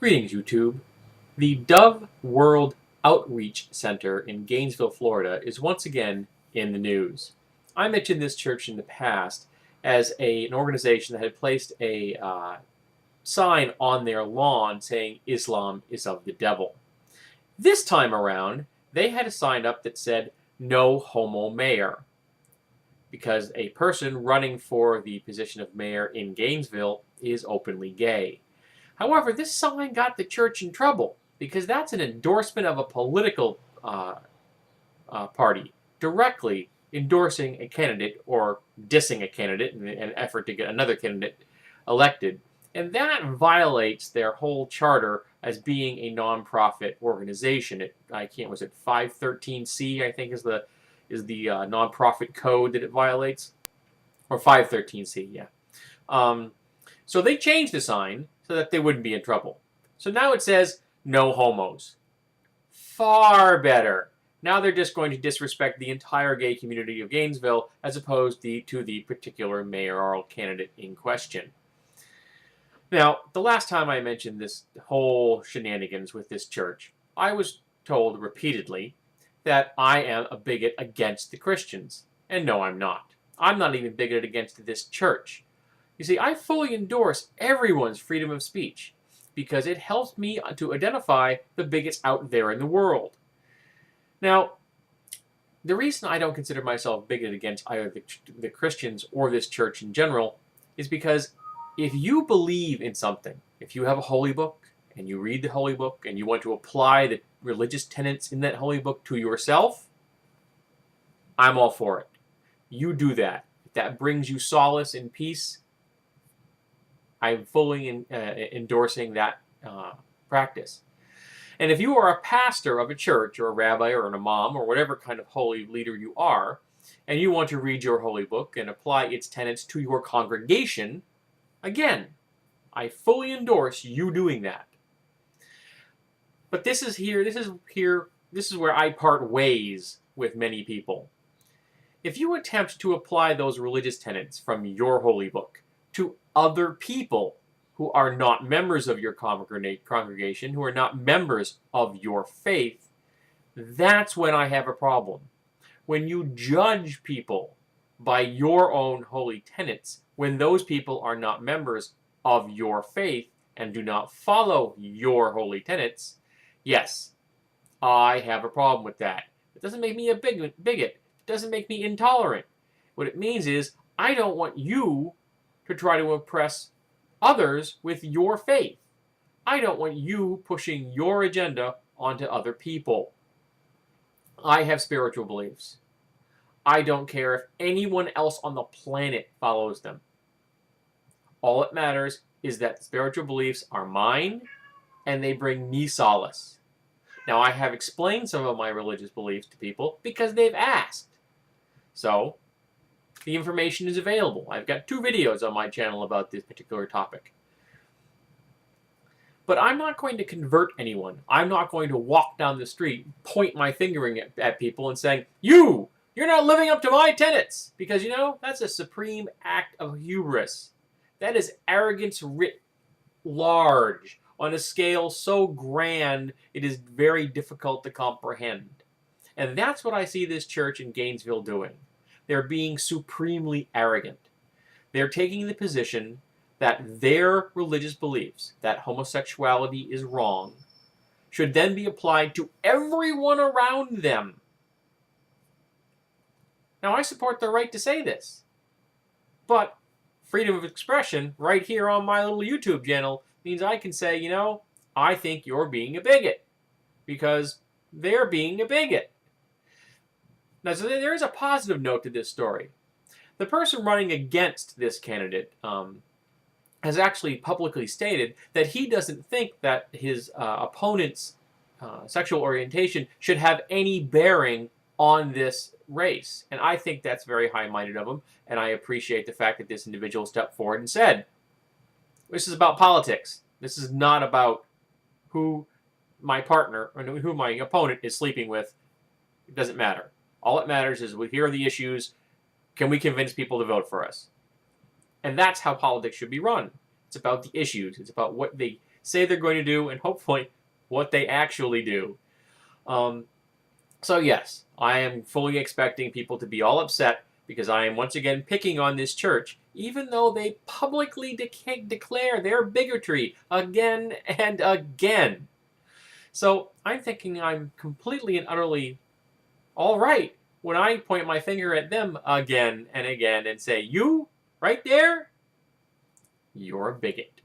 Greetings, YouTube. The Dove World Outreach Center in Gainesville, Florida is once again in the news. I mentioned this church in the past as an organization that had placed a sign on their lawn saying Islam is of the devil. This time around, they had a sign up that said no homo mayor, because a person running for the position of mayor in Gainesville is openly gay. However, this sign got the church in trouble because that's an endorsement of a political party directly endorsing a candidate or dissing a candidate in an effort to get another candidate elected. And that violates their whole charter as being a nonprofit organization. Was it 513C, I think is the nonprofit code that it violates? Or 513C, yeah. So they changed the sign so that they wouldn't be in trouble. So now it says, no homos. Far better. Now they're just going to disrespect the entire gay community of Gainesville as opposed to the particular mayoral candidate in question. Now, the last time I mentioned this whole shenanigans with this church, I was told repeatedly that I am a bigot against the Christians. And no, I'm not. I'm not even bigoted against this church. You see, I fully endorse everyone's freedom of speech because it helps me to identify the bigots out there in the world. Now, the reason I don't consider myself bigoted against either the Christians or this church in general is because if you believe in something, if you have a holy book and you read the holy book and you want to apply the religious tenets in that holy book to yourself, I'm all for it. You do that. If that brings you solace and peace, I'm fully endorsing that practice. And if you are a pastor of a church or a rabbi or an imam or whatever kind of holy leader you are, and you want to read your holy book and apply its tenets to your congregation, again, I fully endorse you doing that. But this is where I part ways with many people. If you attempt to apply those religious tenets from your holy book to other people who are not members of your congregation, who are not members of your faith, that's when I have a problem. When you judge people by your own holy tenets, when those people are not members of your faith and do not follow your holy tenets, yes, I have a problem with that. It doesn't make me a bigot. It doesn't make me intolerant. What it means is I don't want you to try to impress others with your faith. I don't want you pushing your agenda onto other people. I have spiritual beliefs. I don't care if anyone else on the planet follows them. All that matters is that spiritual beliefs are mine and they bring me solace. Now, I have explained some of my religious beliefs to people because they've asked. So, the information is available. I've got 2 videos on my channel about this particular topic. But I'm not going to convert anyone. I'm not going to walk down the street, point my finger at people and saying, you're not living up to my tenets. Because, that's a supreme act of hubris. That is arrogance writ large on a scale so grand it is very difficult to comprehend. And that's what I see this church in Gainesville doing. They're being supremely arrogant. They're taking the position that their religious beliefs, that homosexuality is wrong, should then be applied to everyone around them. Now, I support their right to say this. But freedom of expression right here on my little YouTube channel means I can say, I think you're being a bigot. Because they're being a bigot. Now, so there is a positive note to this story. The person running against this candidate has actually publicly stated that he doesn't think that his opponent's sexual orientation should have any bearing on this race. And I think that's very high-minded of him, and I appreciate the fact that this individual stepped forward and said, this is about politics. This is not about who my partner or who my opponent is sleeping with. It doesn't matter. All that matters is, here are the issues. Can we convince people to vote for us? And that's how politics should be run. It's about the issues. It's about what the say they're going to do, and hopefully what they actually do. So yes, I am fully expecting people to be all upset because I am once again picking on this church, even though they publicly declare their bigotry again and again. So I'm thinking I'm completely and utterly all right when I point my finger at them again and again and say, you, right there, you're a bigot.